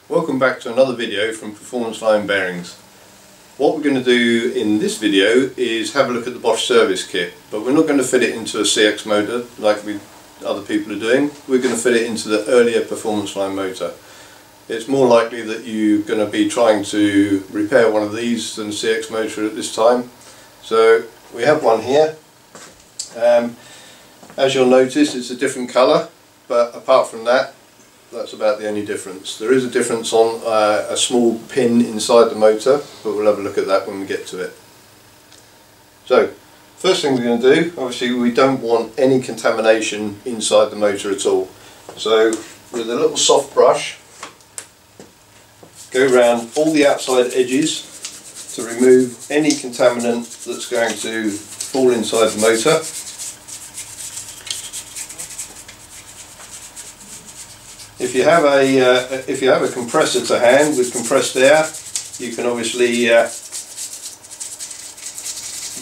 Welcome back to another video from Performance Line Bearings. What we're going to do in this video is have a look at the Bosch service kit, but we're not going to fit it into a CX motor like other people are doing. We're going to fit it into the earlier Performance Line motor. It's more likely that you're going to be trying to repair one of these than a CX motor at this time. So we have one here. As you'll notice, it's a different colour, but apart from that, that's about the only difference. There is a difference on a small pin inside the motor, but we'll have a look at that when we get to it. So, first thing we're going to do, obviously we don't want any contamination inside the motor at all. So, with a little soft brush, go around all the outside edges to remove any contaminant that's going to fall inside the motor. If you have a compressor to hand with compressed air, you can obviously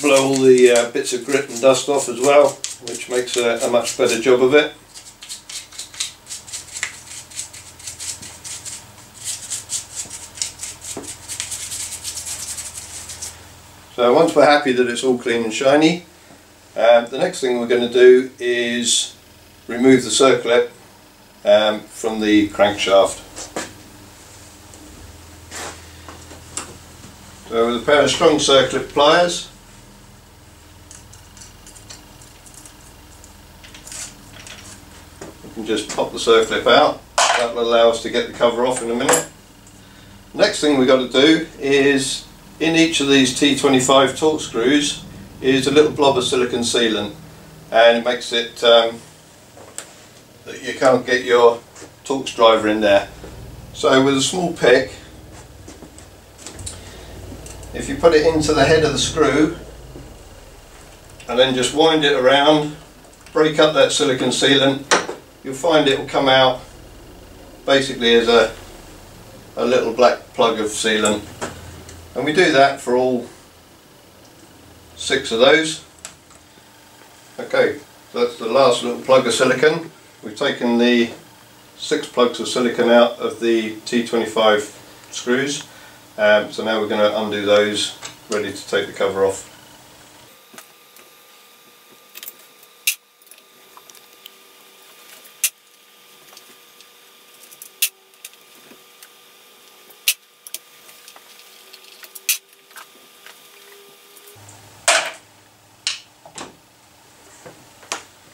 blow all the bits of grit and dust off as well, which makes a much better job of it. So once we're happy that it's all clean and shiny, the next thing we're going to do is remove the circlip from the crankshaft. So with a pair of strong circlip pliers, we can just pop the circlip out. That will allow us to get the cover off in a minute. Next thing we've got to do is, in each of these T25 torque screws is a little blob of silicone sealant, and it makes it that you can't get your Torx driver in there. So with a small pick, if you put it into the head of the screw and then just wind it around, break up that silicone sealant, you'll find it will come out basically as a little black plug of sealant. And we do that for all 6 of those. Okay, so that's the last little plug of silicone. We've taken the 6 plugs of silicone out of the T25 screws, so now we're going to undo those, ready to take the cover off.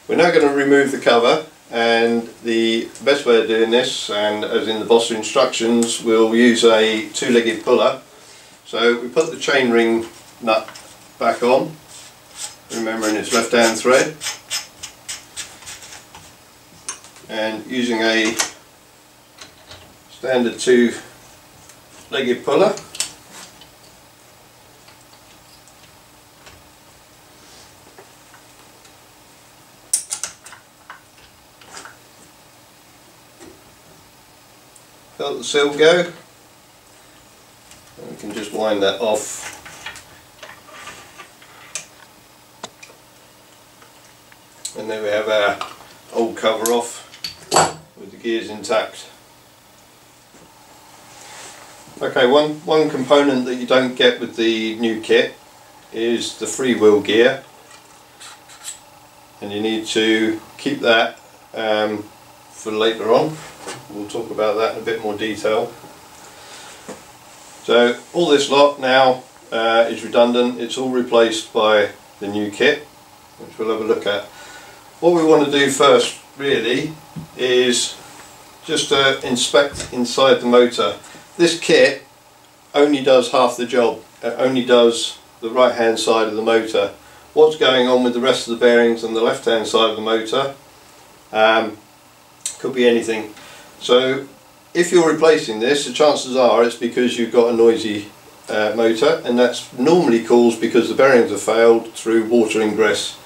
We're now going to remove the cover, and the best way of doing this, and as in the Bosch instructions, we'll use a 2-legged puller. So we put the chainring nut back on, remembering it's left hand thread, and using a standard 2-legged puller, let the seal go, and we can just wind that off. And there we have our old cover off with the gears intact. Okay, one component that you don't get with the new kit is the freewheel gear, and you need to keep that for later on. We'll talk about that in a bit more detail. So all this lot now is redundant. It's all replaced by the new kit, which we'll have a look at. What we want to do first really is just to inspect inside the motor. This kit only does half the job. It only does the right hand side of the motor. What's going on with the rest of the bearings on the left hand side of the motor could be anything. So if you're replacing this, the chances are it's because you've got a noisy motor, and that's normally caused because the bearings have failed through water ingress.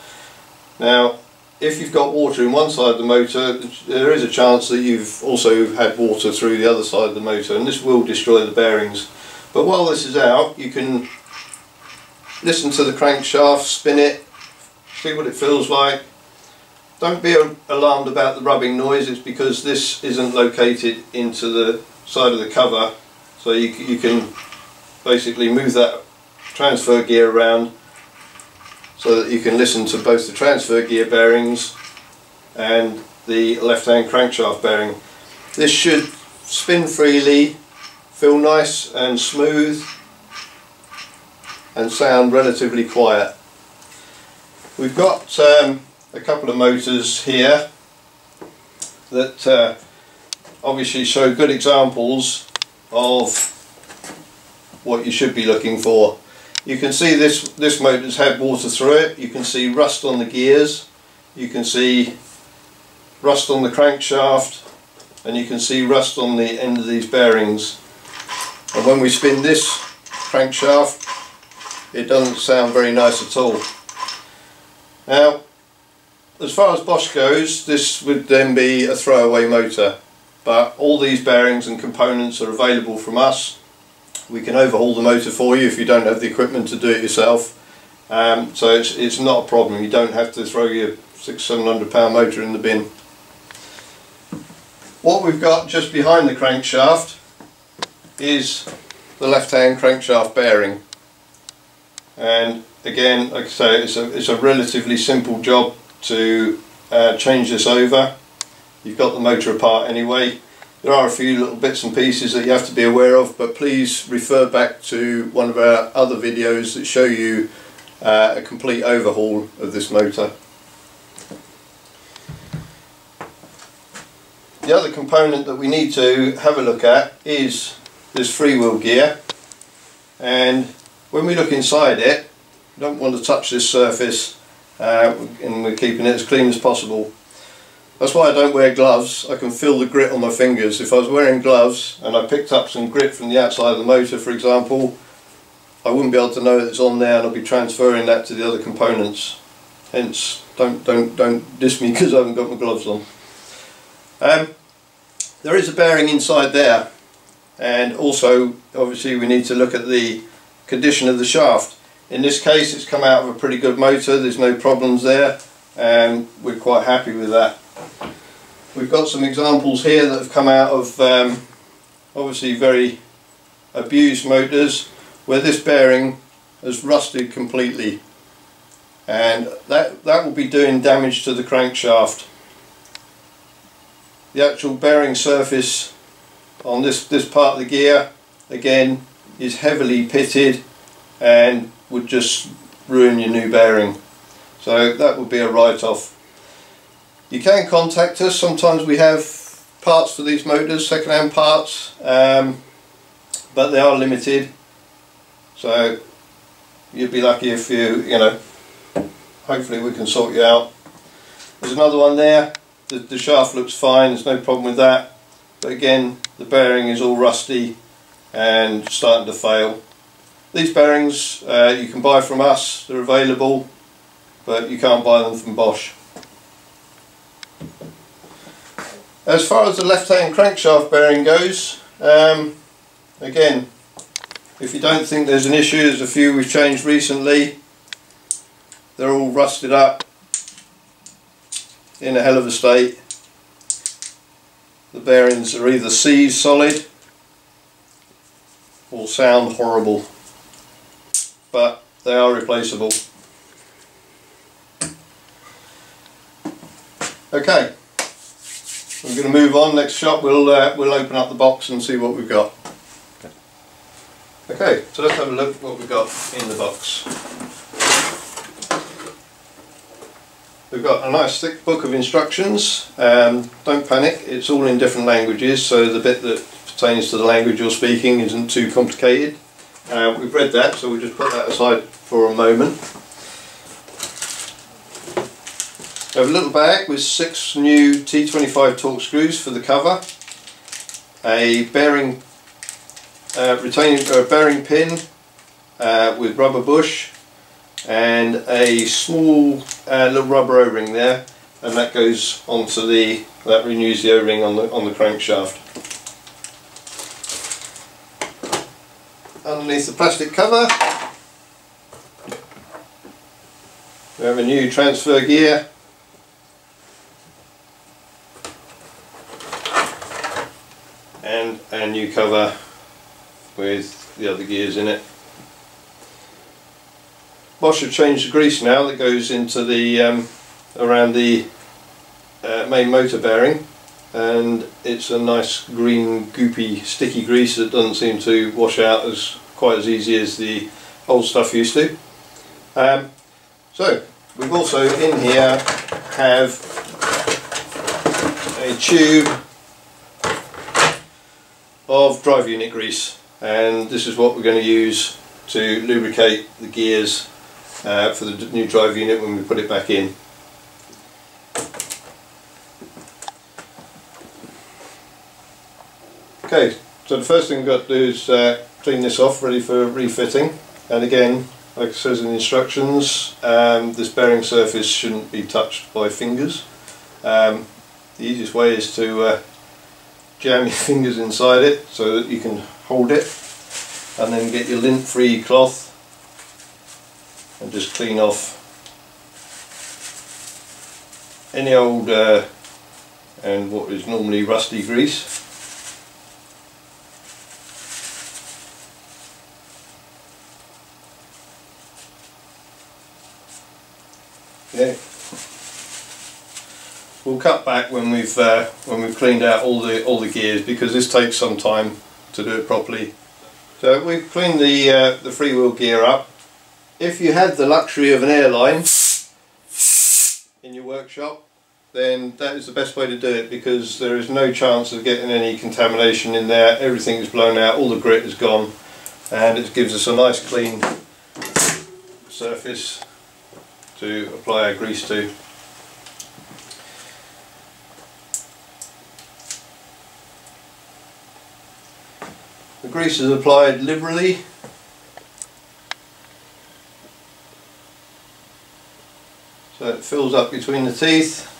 Now if you've got water in one side of the motor, there is a chance that you've also had water through the other side of the motor, and this will destroy the bearings. But while this is out, you can listen to the crankshaft, spin it, see what it feels like. Don't be alarmed about the rubbing noise. It's because this isn't located into the side of the cover, so you can basically move that transfer gear around so that you can listen to both the transfer gear bearings and the left-hand crankshaft bearing. This should spin freely, feel nice and smooth, and sound relatively quiet. We've got a couple of motors here that obviously show good examples of what you should be looking for. You can see this motor's had water through it. You can see rust on the gears, you can see rust on the crankshaft, and you can see rust on the end of these bearings. And when we spin this crankshaft, it doesn't sound very nice at all. Now, as far as Bosch goes, this would then be a throwaway motor, but all these bearings and components are available from us. We can overhaul the motor for you if you don't have the equipment to do it yourself. So it's not a problem. You don't have to throw your £600–700 motor in the bin. What we've got just behind the crankshaft is the left-hand crankshaft bearing, and again, like I say, it's a relatively simple job to change this over. You've got the motor apart anyway. There are a few little bits and pieces that you have to be aware of, but please refer back to one of our other videos that show you a complete overhaul of this motor. The other component that we need to have a look at is this freewheel gear, and when we look inside it, we don't want to touch this surface, and we're keeping it as clean as possible. That's why I don't wear gloves. I can feel the grit on my fingers. If I was wearing gloves and I picked up some grit from the outside of the motor, for example, I wouldn't be able to know it's on there, and I'll be transferring that to the other components. Hence, don't diss me because I haven't got my gloves on. There is a bearing inside there, and also obviously we need to look at the condition of the shaft. In this case, it's come out of a pretty good motor. There's no problems there, and we're quite happy with that. We've got some examples here that have come out of obviously very abused motors where this bearing has rusted completely, and that will be doing damage to the crankshaft. The actual bearing surface on this part of the gear, again, is heavily pitted and would just ruin your new bearing. So that would be a write-off. You can contact us. Sometimes we have parts for these motors, second-hand parts, but they are limited. So you'd be lucky if you know, hopefully we can sort you out. There's another one there. The shaft looks fine, there's no problem with that, but again, the bearing is all rusty and starting to fail. These bearings you can buy from us, they're available, but you can't buy them from Bosch. As far as the left-hand crankshaft bearing goes, again, if you don't think there's an issue, there's a few we've changed recently. They're all rusted up, in a hell of a state. The bearings are either seized solid or sound horrible, but they are replaceable. Okay, we're going to move on. Next shot we'll open up the box and see what we've got. Okay, so let's have a look at what we've got in the box. We've got a nice thick book of instructions. Don't panic, it's all in different languages, so the bit that pertains to the language you're speaking isn't too complicated. We've read that, so we'll just put that aside for a moment. We have a little bag with 6 new T25 Torx screws for the cover, a bearing bearing pin with rubber bush, and a small little rubber O-ring there, and that goes onto that renews the O-ring on the crankshaft. Underneath the plastic cover we have a new transfer gear, and a new cover with the other gears in it. Bosch have changed the grease now that goes into the around the main motor bearing, and it's a nice green goopy sticky grease that doesn't seem to wash out quite as easy as the old stuff used to. So we've also in here have a tube of drive unit grease, and this is what we're going to use to lubricate the gears for the new drive unit when we put it back in. Okay, so the first thing we've got to do is clean this off, ready for refitting. And again, like it says in the instructions, this bearing surface shouldn't be touched by fingers. The easiest way is to jam your fingers inside it so that you can hold it, and then get your lint free cloth and just clean off any old and what is normally rusty grease. Yeah. We'll cut back when we've cleaned out all the gears, because this takes some time to do it properly. So we've cleaned the freewheel gear up. If you had the luxury of an airline in your workshop, then that is the best way to do it, because there is no chance of getting any contamination in there. Everything is blown out, all the grit is gone, and it gives us a nice clean surface to apply our grease to. The grease is applied liberally, so it fills up between the teeth.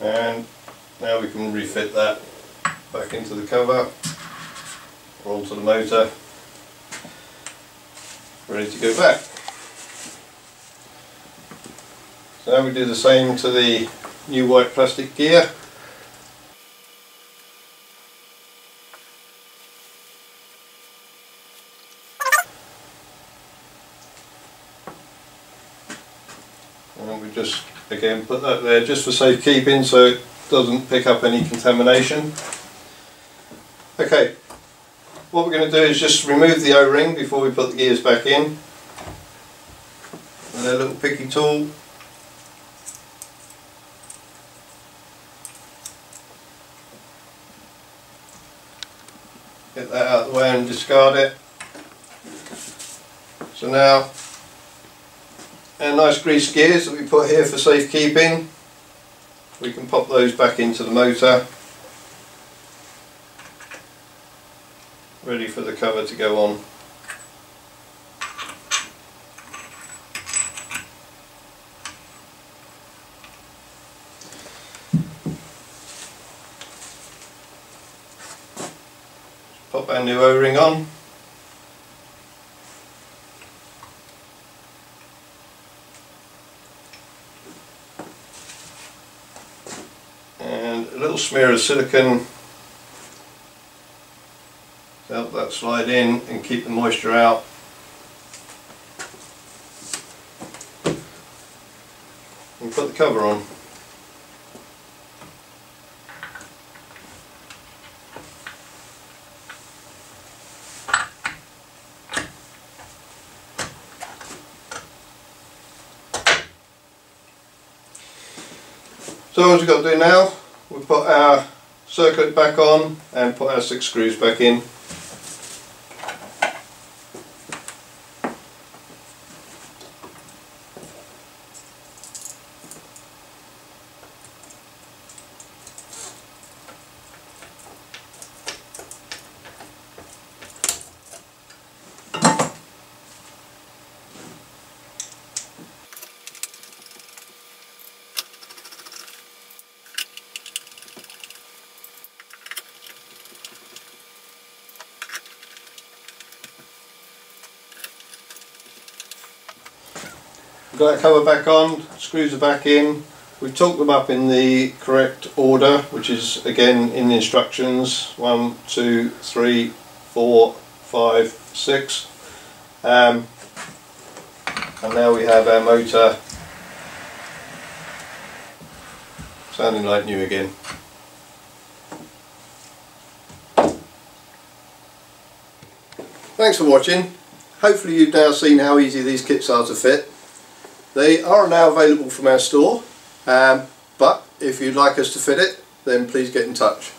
And now we can refit that back into the cover or onto the motor, ready to go back. So now we do the same to the new white plastic gear. And we just again put that there just for safekeeping, so it doesn't pick up any contamination. Okay, what we're going to do is just remove the O-ring before we put the gears back in. And a little picky tool. Get that out of the way and discard it. So now, our nice grease gears that we put here for safekeeping, we can pop those back into the motor, ready for the cover to go on. Pop our new O-ring on. And a little smear of silicone to help that slide in and keep the moisture out. And put the cover on. So all we've got to do now, we'll put our circlip back on and put our 6 screws back in. got that cover back on, screws are back in. We've torqued them up in the correct order, which is again in the instructions: 1, 2, 3, 4, 5, 6. And now we have our motor sounding like new again. Thanks for watching. Hopefully you've now seen how easy these kits are to fit. They are now available from our store, but if you'd like us to fit it, then please get in touch.